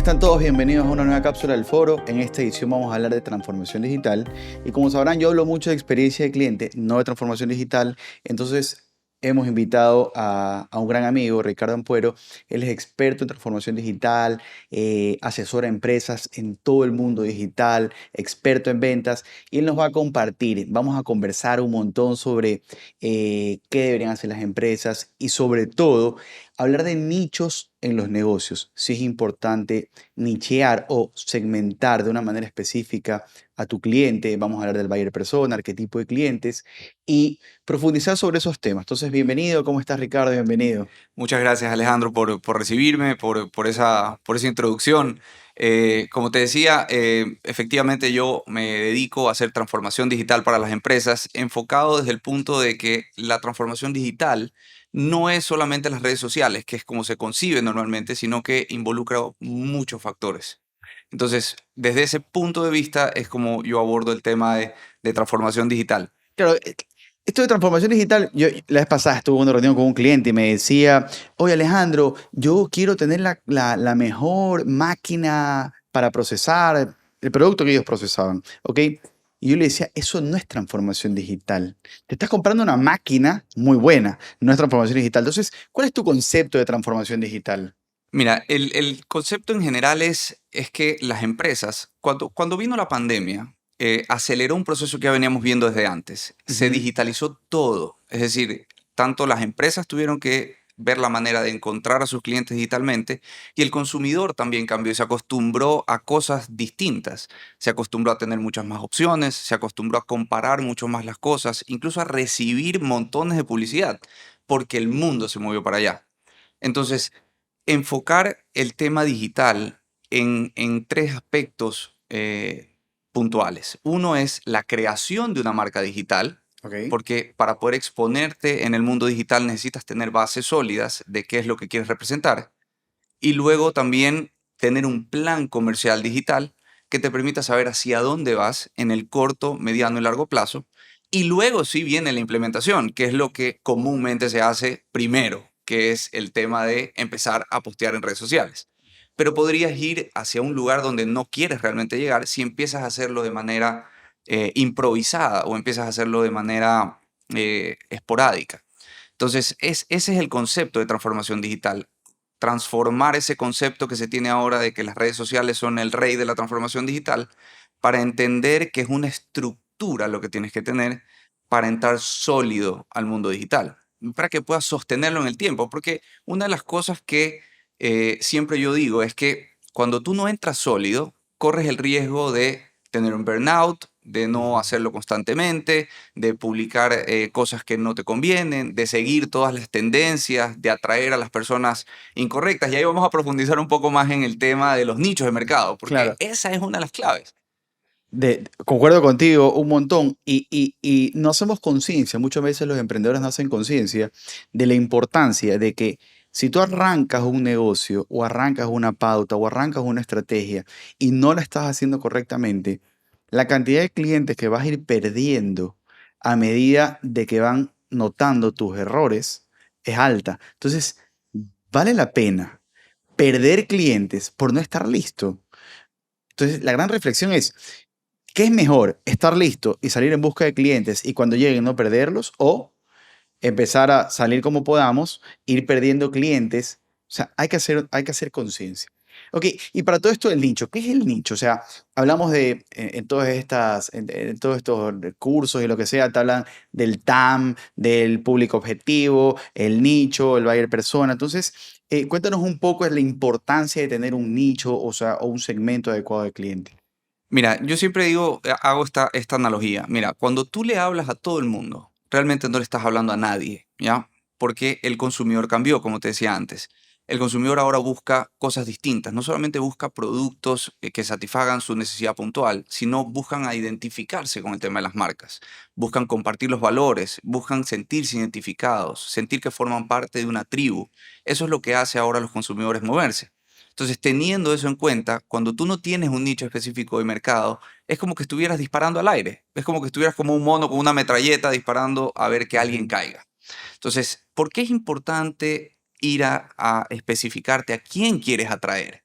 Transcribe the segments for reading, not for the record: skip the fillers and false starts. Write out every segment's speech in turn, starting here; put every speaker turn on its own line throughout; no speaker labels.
están todos? Bienvenidos a una nueva cápsula del foro. En esta edición vamos a hablar de transformación digital. Y como sabrán, yo hablo mucho de experiencia de cliente, no de transformación digital. Entonces, hemos invitado a un gran amigo, Ricardo Ampuero. Él es experto en transformación digital, asesora a empresas en todo el mundo digital, experto en ventas. Y él nos va a compartir, vamos a conversar un montón sobre qué deberían hacer las empresas y sobre todo hablar de nichos en los negocios. Si es importante nichear o segmentar de una manera específica a tu cliente. Vamos a hablar del buyer persona, arquetipo de clientes y profundizar sobre esos temas. Entonces, bienvenido. ¿Cómo estás, Ricardo? Bienvenido.
Muchas gracias, Alejandro, por recibirme, por esa introducción. Como te decía, efectivamente yo me dedico a hacer transformación digital para las empresas, enfocado desde el punto de que la transformación digital no es solamente las redes sociales, que es como se concibe normalmente, sino que involucra muchos factores. Entonces, desde ese punto de vista es como yo abordo el tema de transformación digital.
Claro, esto de transformación digital, yo la vez pasada estuve en una reunión con un cliente y me decía, oye Alejandro, yo quiero tener la mejor máquina para procesar el producto que ellos procesaban, ¿ok? Y yo le decía, eso no es transformación digital. Te estás comprando una máquina muy buena, no es transformación digital. Entonces, ¿cuál es tu concepto de transformación digital?
Mira, el concepto en general es que las empresas, cuando vino la pandemia, aceleró un proceso que ya veníamos viendo desde antes. Se
Ujú.
digitalizó todo. Es decir, tanto las empresas tuvieron que ver la manera de encontrar a sus clientes digitalmente y el consumidor también cambió y se acostumbró a cosas distintas. Se acostumbró a tener muchas más opciones, se acostumbró a comparar mucho más las cosas, incluso a recibir montones de publicidad, porque el mundo se movió para allá. Entonces, enfocar el tema digital en tres aspectos puntuales. Uno es la creación de una marca digital,
Ok.
porque para poder exponerte en el mundo digital necesitas tener bases sólidas de qué es lo que quieres representar. Y luego también tener un plan comercial digital que te permita saber hacia dónde vas en el corto, mediano y largo plazo. Y luego sí viene la implementación, que es lo que comúnmente se hace primero, que es el tema de empezar a postear en redes sociales. Pero podrías ir hacia un lugar donde no quieres realmente llegar si empiezas a hacerlo de manera improvisada o empiezas a hacerlo de manera esporádica. Entonces, ese es el concepto de transformación digital. Transformar ese concepto que se tiene ahora de que las redes sociales son el rey de la transformación digital para entender que es una estructura lo que tienes que tener para entrar sólido al mundo digital, para que puedas sostenerlo en el tiempo. Porque una de las cosas que siempre yo digo es que cuando tú no entras sólido, corres el riesgo de tener un burnout, de no
Ujú.
hacerlo constantemente, de publicar cosas que no te convienen, de seguir todas las tendencias, de atraer a las personas incorrectas. Y ahí vamos a profundizar un poco más en el tema de los nichos de mercado, porque
Claro.
esa es una de las claves.
Concuerdo contigo un montón y no hacemos conciencia, muchas veces los emprendedores no hacen conciencia de la importancia de que si tú arrancas un negocio o arrancas una pauta o arrancas una estrategia y no la estás haciendo correctamente, la cantidad de clientes que vas a ir perdiendo a medida de que van notando tus errores es alta. Entonces, vale la pena perder clientes por no estar listo. Entonces, la gran reflexión es, ¿qué es mejor? ¿Estar listo y salir en busca de clientes y cuando lleguen no perderlos? ¿O empezar a salir como podamos, ir perdiendo clientes? O sea, hay que hacer conciencia. Ok, y para todo esto del nicho, ¿qué es el nicho? O sea, hablamos de, en todas estas, en todos estos cursos y lo que sea, te hablan del TAM, del público objetivo, el nicho, el buyer persona. Entonces, cuéntanos un poco de la importancia de tener un nicho, o sea, o un segmento adecuado de cliente.
Mira, yo siempre digo, hago esta analogía. Mira, cuando tú le hablas a todo el mundo, realmente no le estás hablando a nadie, ¿ya? Porque el consumidor cambió, como te decía antes. El consumidor ahora busca cosas distintas. No solamente busca productos que satisfagan su necesidad puntual, sino buscan a identificarse con el tema de las marcas. Buscan compartir los valores, buscan sentirse identificados, sentir que forman parte de una tribu. Eso es lo que hace ahora a los consumidores moverse. Entonces, teniendo eso en cuenta, cuando tú no tienes un nicho específico de mercado, es como que estuvieras disparando al aire. Es como que estuvieras como un mono con una metralleta disparando a ver que alguien
Ujú.
caiga. Entonces, ¿por qué es importante ir a especificarte a quién quieres atraer?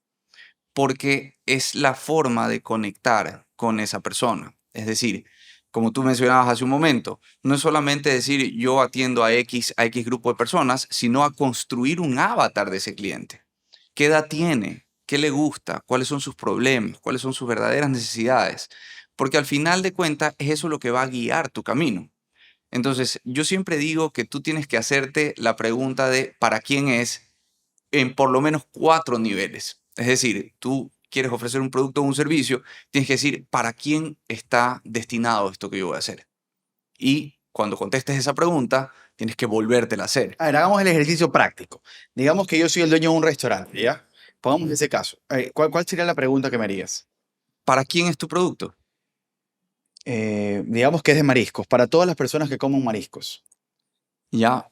porque es la forma de conectar con esa persona. Es decir, como tú mencionabas hace un momento, no es solamente decir yo atiendo a X grupo de personas, sino a construir un avatar de ese cliente. ¿Qué edad tiene? ¿Qué le gusta? ¿Cuáles son sus problemas? ¿Cuáles son sus verdaderas necesidades? Porque al final de cuentas es eso lo que va a guiar tu camino. Entonces, yo siempre digo que tú tienes que hacerte la pregunta de ¿para quién es? En por lo menos 4 niveles. Es decir, tú quieres ofrecer un producto o un servicio, tienes que decir ¿para quién está destinado esto que yo voy a hacer? Y cuando contestes esa pregunta, tienes que volvértela a hacer.
A ver, hagamos el ejercicio práctico. Digamos que yo soy el dueño de un restaurante, ¿ya? Pongamos ese caso. ¿Cuál sería la pregunta que me harías?
¿Para quién es tu producto?
Digamos que es de mariscos, para todas las personas que comen mariscos.
Ya,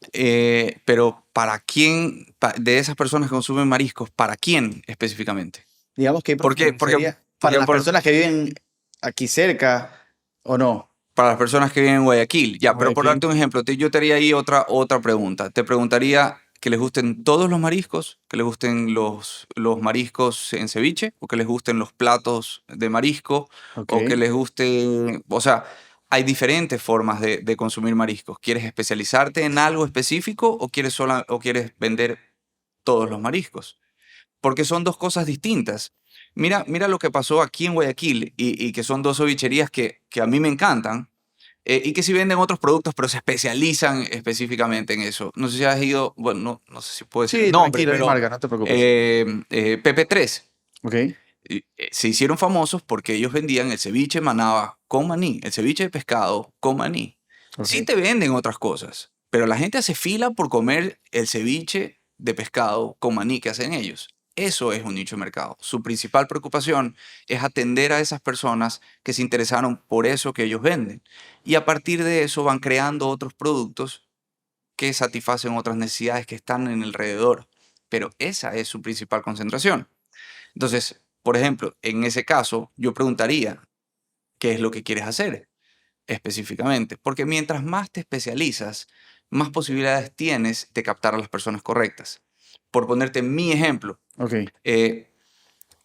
pero ¿para quién, de esas personas que consumen mariscos, para quién específicamente?
Digamos que hay
¿Por qué?
sería para las personas que viven aquí cerca o no.
Para las personas que viven en Guayaquil. Ya, pero por
Guayaquil.
darte un ejemplo, yo te haría ahí otra pregunta. Te preguntaría que les gusten todos los mariscos, que les gusten los mariscos en ceviche, o que les gusten los platos de marisco,
Ok.
o que les guste, o sea, hay diferentes formas de consumir mariscos. ¿Quieres especializarte en algo específico o quieres vender todos los mariscos? Porque son dos cosas distintas. Mira lo que pasó aquí en Guayaquil y que son dos cevicherías que a mí me encantan y que sí venden otros productos, pero se especializan específicamente en eso. No sé si has ido, bueno, no sé si puedo decir el
Sí,
nombre,
tranquilo, mi
pero
marca, no te preocupes.
PP3
Ok,
se hicieron famosos porque ellos vendían el ceviche manaba con maní, el ceviche de pescado con maní.
ok.
Sí te venden otras cosas, pero la gente hace fila por comer el ceviche de pescado con maní que hacen ellos. Eso es un nicho de mercado. Su principal preocupación es atender a esas personas que se interesaron por eso que ellos venden. Y a partir de eso van creando otros productos que satisfacen otras necesidades que están en alrededor. Pero esa es su principal concentración. Entonces, por ejemplo, en ese caso, yo preguntaría, ¿qué es lo que quieres hacer específicamente? Porque mientras más te especializas, más posibilidades tienes de captar a las personas correctas. Por ponerte mi ejemplo,
Ok.
eh,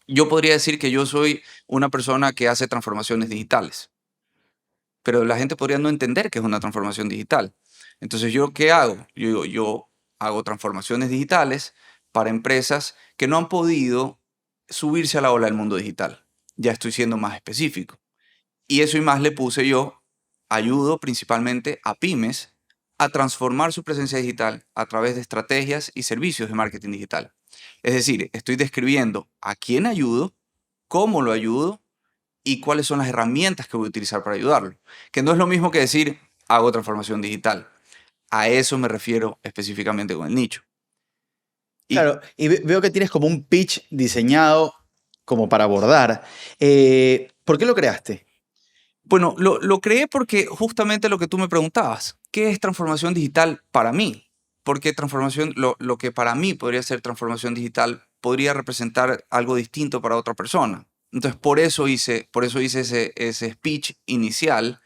yo podría decir que yo soy una persona que hace transformaciones digitales, pero la gente podría no entender que es una transformación digital. Entonces, ¿yo qué hago? Yo digo, yo hago transformaciones digitales para empresas que no han podido subirse a la ola del mundo digital. Ya estoy siendo más específico. Y eso y más le puse yo, ayudo principalmente a pymes a transformar su presencia digital a través de estrategias y servicios de marketing digital. Es decir, estoy describiendo a quién ayudo, cómo lo ayudo y cuáles son las herramientas que voy a utilizar para ayudarlo. Que no es lo mismo que decir, hago transformación digital. A eso me refiero específicamente con el nicho. Y
Claro, y veo que tienes como un pitch diseñado como para abordar. ¿Por qué lo creaste?
bueno, lo creé porque justamente lo que tú me preguntabas, ¿qué es transformación digital para mí? Porque lo que para mí podría ser transformación digital podría representar algo distinto para otra persona. Entonces, por eso hice ese speech inicial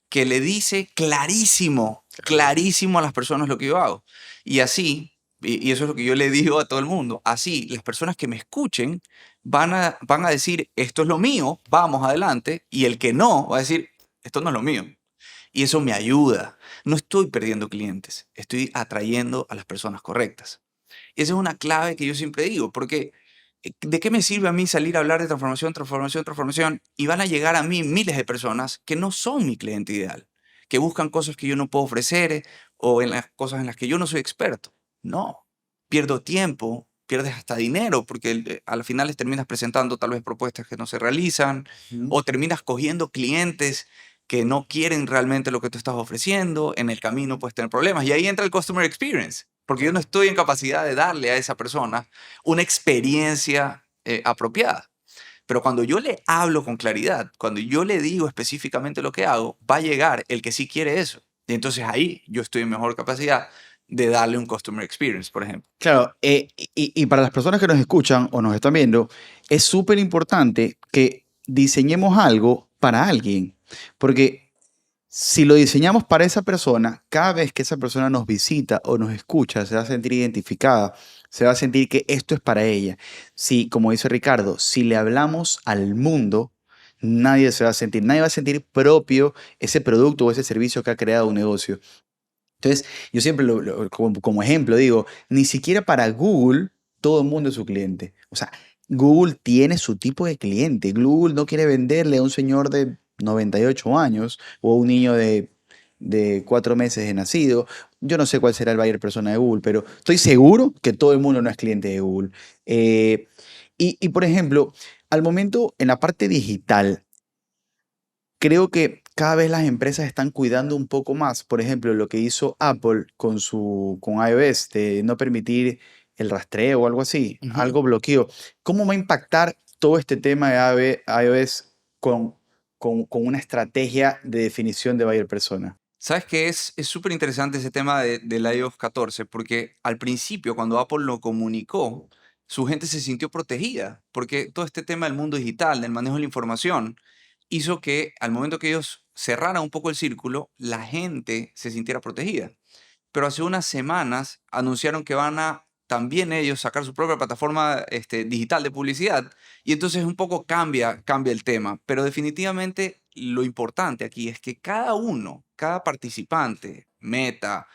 que le dice clarísimo, clarísimo a las personas lo que yo hago. Y así, y eso es lo que yo le digo a todo el mundo, así las personas que me escuchen van a decir, esto es lo mío, vamos adelante, y el que no va a decir, esto no es lo mío. Y eso me ayuda. No estoy perdiendo clientes, estoy atrayendo a las personas correctas. Esa es una clave que yo siempre digo, porque ¿de qué me sirve a mí salir a hablar de transformación, transformación, transformación? Y van a llegar a mí miles de personas que no son mi cliente ideal, que buscan cosas que yo no puedo ofrecer o en las cosas en las que yo no soy experto. No, pierdo tiempo, pierdes hasta dinero, porque al final les terminas presentando tal vez propuestas que no se realizan
Ujú.
o terminas cogiendo clientes que no quieren realmente lo que tú estás ofreciendo, en el camino puedes tener problemas. Y ahí entra el customer experience, porque yo no estoy en capacidad de darle a esa persona una experiencia apropiada. Pero cuando yo le hablo con claridad, cuando yo le digo específicamente lo que hago, va a llegar el que sí quiere eso. Y entonces ahí yo estoy en mejor capacidad de darle un customer experience, por ejemplo.
Claro, y para las personas que nos escuchan o nos están viendo, es súper importante que diseñemos algo para alguien, porque Si lo diseñamos para esa persona, cada vez que esa persona nos visita o nos escucha, se va a sentir identificada, se va a sentir que esto es para ella. Si, como dice Ricardo, si le hablamos al mundo, nadie va a sentir propio ese producto o ese servicio que ha creado un negocio. Entonces, yo siempre como ejemplo digo, ni siquiera para Google todo el mundo es su cliente. O sea, Google tiene su tipo de cliente. Google no quiere venderle a un señor de 98 años o a un niño de 4 meses de nacido. Yo no sé cuál será el buyer persona de Google, pero estoy seguro que todo el mundo no es cliente de Google. Eh, por ejemplo, al momento en la parte digital, creo que cada vez las empresas están cuidando un poco más. Por ejemplo, lo que hizo Apple con iOS, de no permitir el rastreo o algo así,
Ujú.
algo bloqueo. ¿Cómo va a impactar todo este tema de iOS con una estrategia de definición de buyer persona?
Sabes que es súper interesante ese tema del iOS 14, porque al principio, cuando Apple lo comunicó, su gente se sintió protegida, porque todo este tema del mundo digital, del manejo de la información, hizo que al momento que ellos cerraran un poco el círculo, la gente se sintiera protegida. Pero hace unas semanas anunciaron que van a también ellos sacar su propia plataforma digital de publicidad y entonces un poco cambia el tema. Pero definitivamente lo importante aquí es que cada uno, cada participante, Meta,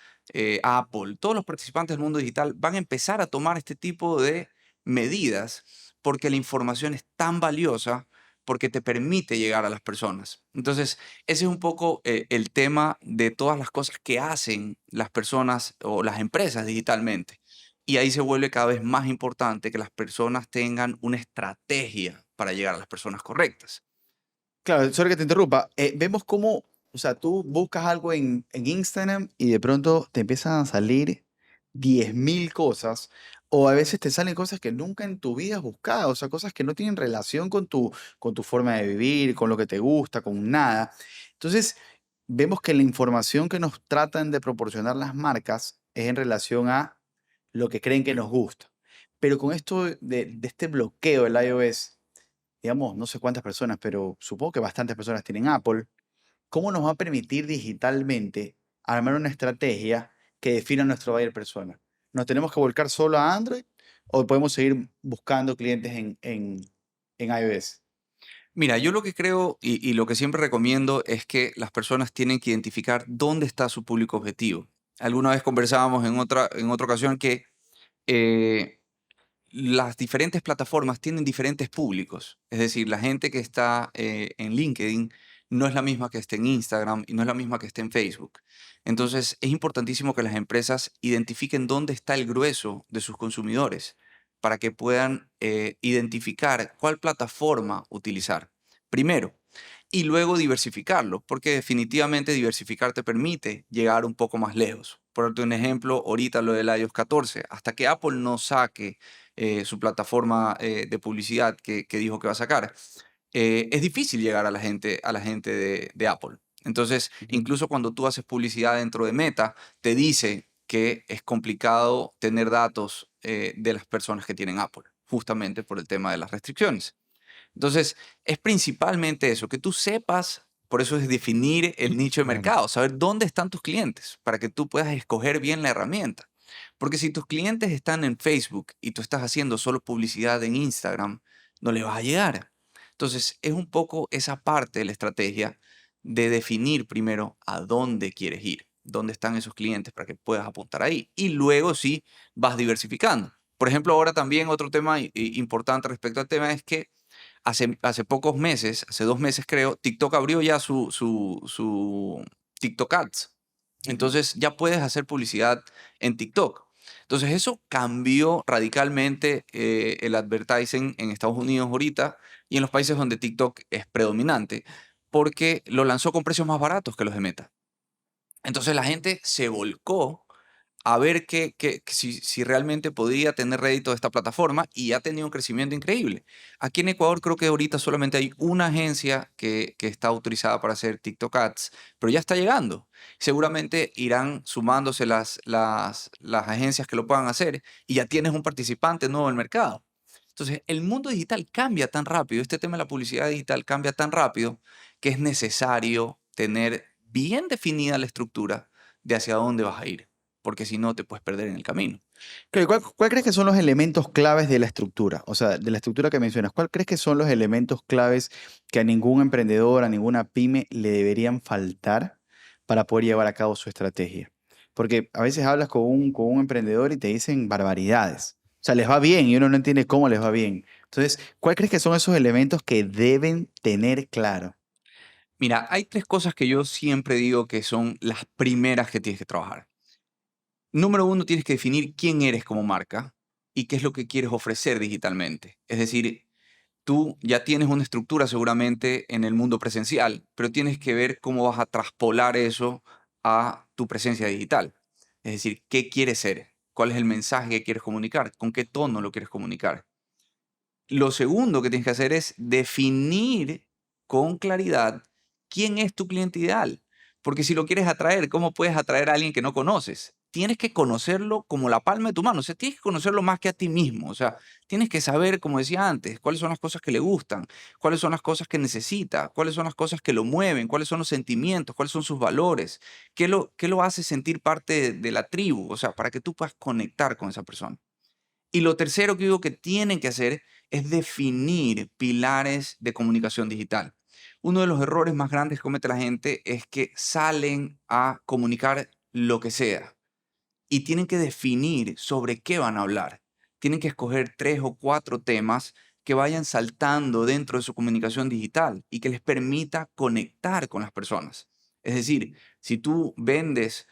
Apple, todos los participantes del mundo digital van a empezar a tomar este tipo de medidas porque la información es tan valiosa porque te permite llegar a las personas. Entonces, ese es un poco el tema de todas las cosas que hacen las personas o las empresas digitalmente. Y ahí se vuelve cada vez más importante que las personas tengan una estrategia para llegar a las personas correctas.
Claro, sorry que te interrumpa. Vemos cómo, o sea, tú buscas algo en Instagram y de pronto te empiezan a salir 10.000 cosas, o a veces te salen cosas que nunca en tu vida has buscado, o sea, cosas que no tienen relación con tu forma de vivir, con lo que te gusta, con nada. Entonces, vemos que la información que nos tratan de proporcionar las marcas es en relación a lo que creen que nos gusta. Pero con esto de este bloqueo del iOS, digamos, no sé cuántas personas, pero supongo que bastantes personas tienen Apple. ¿Cómo nos va a permitir digitalmente armar una estrategia que defina nuestro buyer persona? ¿Nos tenemos que volcar solo a Android o podemos seguir buscando clientes en iOS?
Mira, yo lo que creo y lo que siempre recomiendo es que las personas tienen que identificar dónde está su público objetivo. Alguna vez conversábamos en otra ocasión que eh, las diferentes plataformas tienen diferentes públicos. Es decir, la gente que está en LinkedIn no es la misma que esté en Instagram y no es la misma que esté en Facebook. Entonces, es importantísimo que las empresas identifiquen dónde está el grueso de sus consumidores para que puedan identificar cuál plataforma utilizar. Primero, y luego diversificarlo, porque definitivamente diversificar te permite llegar un poco más lejos. Por darte un ejemplo, ahorita lo del iOS 14, hasta que Apple no saque su plataforma de publicidad que dijo que va a sacar, es difícil llegar a la gente de Apple. Entonces,
Ujú.
incluso cuando tú haces publicidad dentro de Meta, te dice que es complicado tener datos de las personas que tienen Apple, justamente por el tema de las restricciones. Entonces, es principalmente eso, que tú sepas, por eso es definir el nicho de
Claro.
mercado, saber dónde están tus clientes, para que tú puedas escoger bien la herramienta. Porque si tus clientes están en Facebook y tú estás haciendo solo publicidad en Instagram, no le vas a llegar. Entonces, es un poco esa parte de la estrategia de definir primero a dónde quieres ir, dónde están esos clientes para que puedas apuntar ahí. Y luego sí vas diversificando. Por ejemplo, ahora también otro tema importante respecto al tema es que hace pocos meses, hace 2 meses creo, TikTok abrió ya su TikTok Ads.
Ujú.
Entonces ya puedes hacer publicidad en TikTok. Entonces eso cambió radicalmente el advertising en Estados Unidos ahorita y en los países donde TikTok es predominante, porque lo lanzó con precios más baratos que los de Meta. Entonces la gente se volcó a ver si realmente podía tener rédito de esta plataforma y ha tenido un crecimiento increíble. Aquí en Ecuador creo que ahorita solamente hay una agencia que está autorizada para hacer TikTok Ads, pero ya está llegando. Seguramente irán sumándose las agencias que lo puedan hacer y ya tienes un participante nuevo en el mercado. Entonces, el mundo digital cambia tan rápido, este tema de la publicidad digital cambia tan rápido que es necesario tener bien definida la estructura de hacia dónde vas a ir, porque si no te puedes perder en el camino.
¿Cuál crees que son los elementos claves de la estructura? O sea, de la estructura que mencionas, ¿cuál crees que son los elementos claves que a ningún emprendedor, a ninguna pyme le deberían faltar para poder llevar a cabo su estrategia? Porque a veces hablas con un emprendedor y te dicen barbaridades. O sea, les va bien y uno no entiende cómo les va bien. Entonces, ¿cuál crees que son esos elementos que deben tener claro?
Mira, hay tres cosas que yo siempre digo que son las primeras que tienes que trabajar. Número uno, tienes que definir quién eres como marca y qué es lo que quieres ofrecer digitalmente. Es decir, tú ya tienes una estructura seguramente en el mundo presencial, pero tienes que ver cómo vas a traspolar eso a tu presencia digital. Es decir, qué quieres ser, cuál es el mensaje que quieres comunicar, con qué tono lo quieres comunicar. Lo segundo que tienes que hacer es definir con claridad quién es tu cliente ideal. Porque si lo quieres atraer, ¿cómo puedes atraer a alguien que no conoces? Tienes que conocerlo como la palma de tu mano. O sea, tienes que conocerlo más que a ti mismo. O sea, tienes que saber, como decía antes, cuáles son las cosas que le gustan, cuáles son las cosas que necesita, cuáles son las cosas que lo mueven, cuáles son los sentimientos, cuáles son sus valores, qué lo hace sentir parte de la tribu. O sea, para que tú puedas conectar con esa persona. Y lo tercero que digo que tienen que hacer es definir pilares de comunicación digital. Uno de los errores más grandes que comete la gente es que salen a comunicar lo que sea y tienen que definir sobre qué van a hablar. Tienen que escoger 3 o 4 temas que vayan saltando dentro de su comunicación digital y que les permita conectar con las personas. Es decir, si tú vendes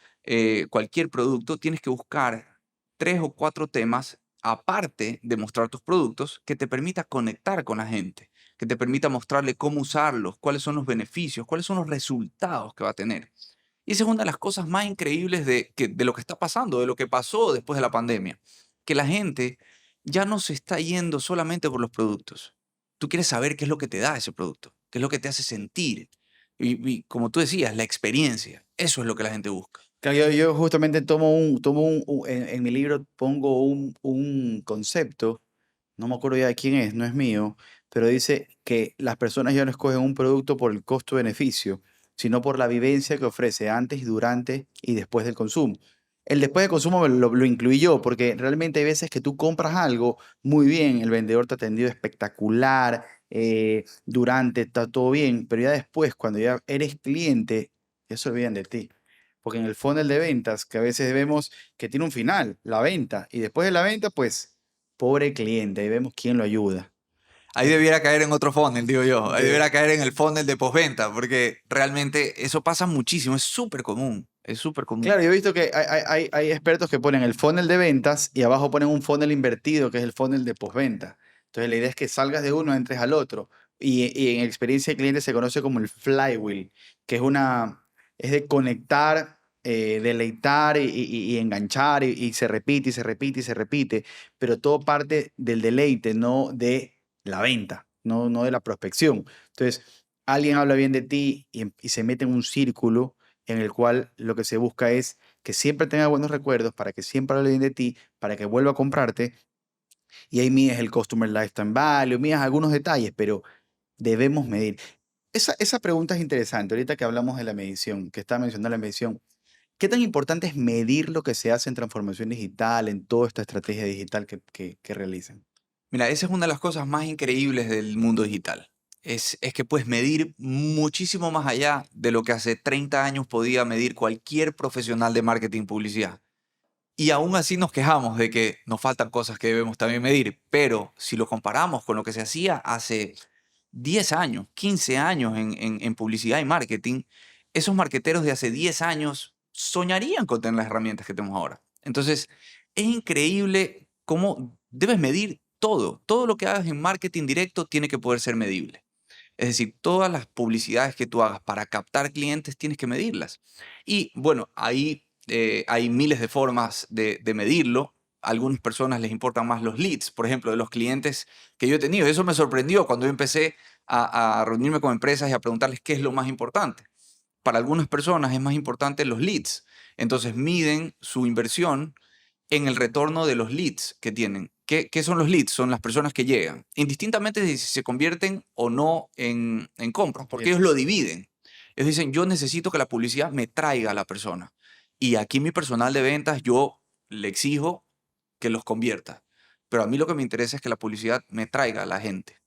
cualquier producto, tienes que buscar 3 o 4 temas aparte de mostrar tus productos que te permita conectar con la gente, que te permita mostrarle cómo usarlos, cuáles son los beneficios, cuáles son los resultados que va a tener. Y esa es una de las cosas más increíbles de lo que está pasando, de lo que pasó después de la pandemia, que la gente ya no se está yendo solamente por los productos. Tú quieres saber qué es lo que te da ese producto, qué es lo que te hace sentir. Y como tú decías, la experiencia, eso es lo que la gente busca.
Claro, yo justamente en mi libro pongo un concepto, no me acuerdo ya de quién es, no es mío, pero dice que las personas ya no escogen un producto por el costo-beneficio, sino por la vivencia que ofrece antes, durante y después del consumo. El después del consumo lo incluí yo, porque realmente hay veces que tú compras algo muy bien, el vendedor te ha atendido espectacular, durante está todo bien, pero ya después, cuando ya eres cliente, ya se olvidan de ti. Porque en el funnel de ventas, que a veces vemos que tiene un final, la venta, y después de la venta, pues, pobre cliente, ahí vemos quién lo ayuda.
Ahí debiera caer en otro funnel, digo yo. Ahí
De-
debiera caer en el funnel de postventa, porque realmente eso pasa muchísimo, es súper común, es súper común.
Claro, yo he visto que hay expertos que ponen el funnel de ventas y abajo ponen un funnel invertido, que es el funnel de postventa. Entonces, la idea es que salgas de uno, entres al otro. Y en experiencia de cliente se conoce como el flywheel, que es de conectar, deleitar y enganchar, y se repite, y se repite, y se repite, pero todo parte del deleite, no de la venta, no de la prospección. Entonces, alguien habla bien de ti y se mete en un círculo en el cual lo que se busca es que siempre tenga buenos recuerdos, para que siempre hable bien de ti, para que vuelva a comprarte, y ahí mides el Customer Lifetime Value, mides algunos detalles, pero debemos medir. Esa pregunta es interesante, ahorita que hablamos de la medición, que está mencionando la medición. ¿Qué tan importante es medir lo que se hace en transformación digital, en toda esta estrategia digital que realizan?
Mira, esa es una de las cosas más increíbles del mundo digital. Es que puedes medir muchísimo más allá de lo que hace 30 años podía medir cualquier profesional de marketing y publicidad. Y aún así nos quejamos de que nos faltan cosas que debemos también medir. Pero si lo comparamos con lo que se hacía hace 10 años, 15 años en publicidad y marketing, esos marqueteros de hace 10 años soñarían con tener las herramientas que tenemos ahora. Entonces, es increíble cómo debes medir todo. Todo lo que hagas en marketing directo tiene que poder ser medible. Es decir, todas las publicidades que tú hagas para captar clientes tienes que medirlas. Y bueno, ahí hay miles de formas de medirlo. A algunas personas les importan más los leads, por ejemplo, de los clientes que yo he tenido. Eso me sorprendió cuando yo empecé a reunirme con empresas y a preguntarles qué es lo más importante. Para algunas personas es más importante los leads. Entonces miden su inversión en el retorno de los leads que tienen. ¿Qué son los leads? Son las personas que llegan, indistintamente de si se convierten o no en compras, porque ellos lo
Clientes.
dividen. Ellos dicen, yo necesito que la publicidad me traiga a la persona. Y aquí mi personal de ventas, yo le exijo que los convierta. Pero a mí lo que me interesa es que la publicidad me traiga a la gente.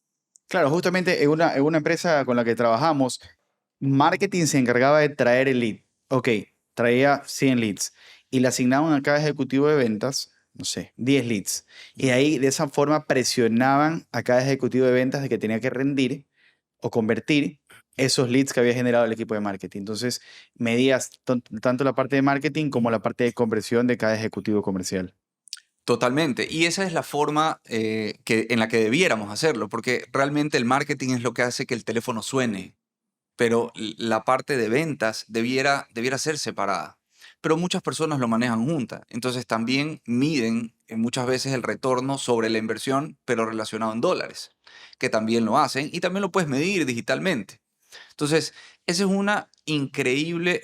Claro, justamente en una empresa con la que trabajamos, marketing se encargaba de traer el lead. Ok, traía 100 leads y le asignaban a cada ejecutivo de ventas, no sé, 10 leads. Y ahí de esa forma presionaban a cada ejecutivo de ventas de que tenía que rendir o convertir esos leads que había generado el equipo de marketing. Entonces, medías tanto la parte de marketing como la parte de conversión de cada ejecutivo comercial.
Totalmente. Y esa es la forma en la que debiéramos hacerlo, porque realmente el marketing es lo que hace que el teléfono suene, pero la parte de ventas debiera ser separada. Pero muchas personas lo manejan juntas. Entonces también miden muchas veces el retorno sobre la inversión, pero relacionado en dólares, que también lo hacen y también lo puedes medir digitalmente. Entonces, ese es un increíble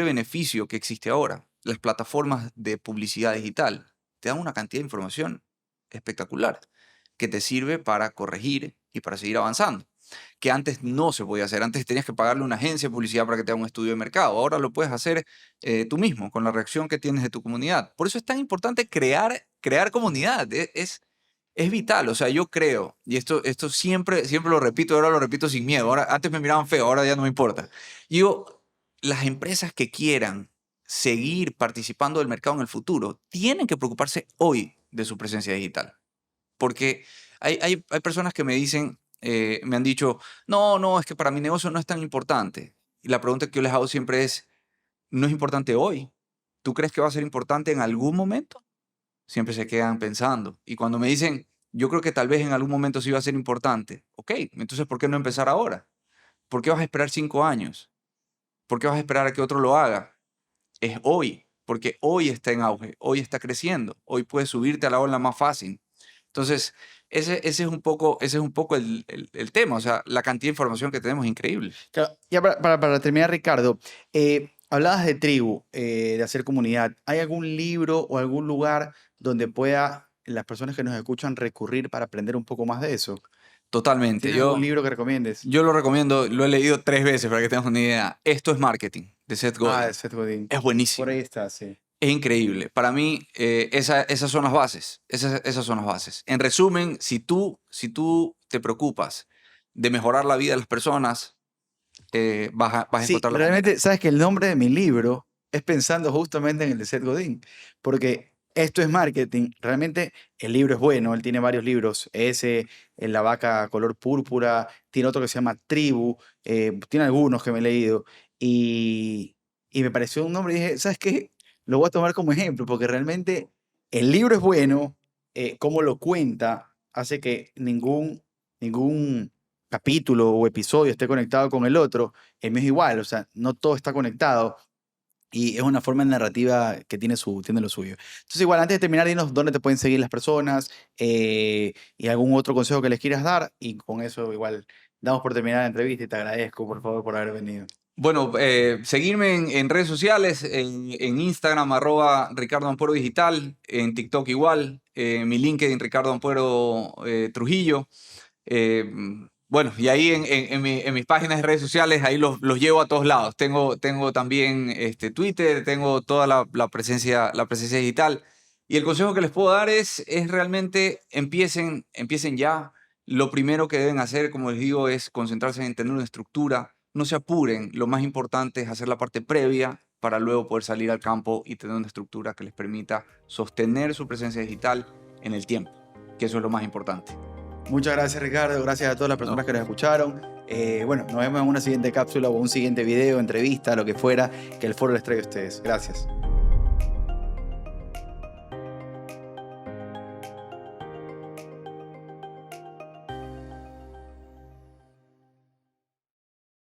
beneficio que existe ahora. Las plataformas de publicidad digital te dan una cantidad de información espectacular que te sirve para corregir y para seguir avanzando, que antes no se podía hacer. Antes tenías que pagarle a una agencia de publicidad para que te haga un estudio de mercado. Ahora lo puedes hacer tú mismo, con la reacción que tienes de tu comunidad. Por eso es tan importante crear comunidad. Es vital. O sea, yo creo, y esto siempre lo repito, ahora lo repito sin miedo. Ahora, antes me miraban feo, ahora ya no me importa. Yo, las empresas que quieran seguir participando del mercado en el futuro tienen que preocuparse hoy de su presencia digital. Porque hay personas que me dicen, me han dicho, no, no, es que para mi negocio no es tan importante. Y la pregunta que yo les hago siempre es, ¿no es importante hoy? ¿Tú crees que va a ser importante en algún momento? Siempre se quedan pensando. Y cuando me dicen, yo creo que tal vez en algún momento sí va a ser importante, ok, entonces ¿por qué no empezar ahora? ¿Por qué vas a esperar 5 años? ¿Por qué vas a esperar a que otro lo haga? Es hoy, porque hoy está en auge, hoy está creciendo, hoy puedes subirte a la ola más fácil. Entonces, ese es un poco el tema, o sea, la cantidad de información que tenemos es increíble.
Claro, ya para terminar, Ricardo, hablabas de tribu, de hacer comunidad. ¿Hay algún libro o algún lugar donde pueda las personas que nos escuchan recurrir para aprender un poco más de eso?
Totalmente.
¿Tienes algún libro que recomiendes?
Yo lo recomiendo, lo he leído 3 veces para que tengas una idea. Esto es marketing, de Seth
Ah, de
Godin.
Seth Godin.
Es
Por ahí
buenísimo.
está, sí.
Es increíble. Para mí, esas son las bases. Esas son las bases. En resumen, si tú te preocupas de mejorar la vida de las personas, vas a
Sí,
encontrar la manera.
realmente, sabes que el nombre de mi libro es pensando justamente en el de Seth Godin, porque esto es marketing. Realmente el libro es bueno, él tiene varios libros, ese, La vaca color púrpura, tiene otro que se llama Tribu, tiene algunos que me he leído, y me pareció un nombre y dije, ¿sabes qué? Lo voy a tomar como ejemplo, porque realmente el libro es bueno, cómo lo cuenta, hace que ningún capítulo o episodio esté conectado con el otro. El mío es igual, o sea, no todo está conectado y es una forma narrativa que tiene lo suyo. Entonces, igual, antes de terminar, dinos dónde te pueden seguir las personas y algún otro consejo que les quieras dar. Y con eso, igual, damos por terminada la entrevista y te agradezco, por favor, por haber venido.
Bueno, seguirme en redes sociales, en Instagram, Ricardo Ampuero Digital, en TikTok igual, mi LinkedIn, Ricardo Ampuero Trujillo. Bueno, y ahí en mis páginas de redes sociales, ahí los llevo a todos lados. Tengo también Twitter, tengo toda la presencia digital. Y el consejo que les puedo dar es realmente empiecen ya. Lo primero que deben hacer, como les digo, es concentrarse en tener una estructura. No se apuren. Lo más importante es hacer la parte previa para luego poder salir al campo y tener una estructura que les permita sostener su presencia digital en el tiempo, que eso es lo más importante.
Muchas gracias, Ricardo. Gracias a todas las personas
¿No?
que nos escucharon. Bueno, nos vemos en una siguiente cápsula o un siguiente video, entrevista, lo que fuera, que el foro les traiga a ustedes. Gracias.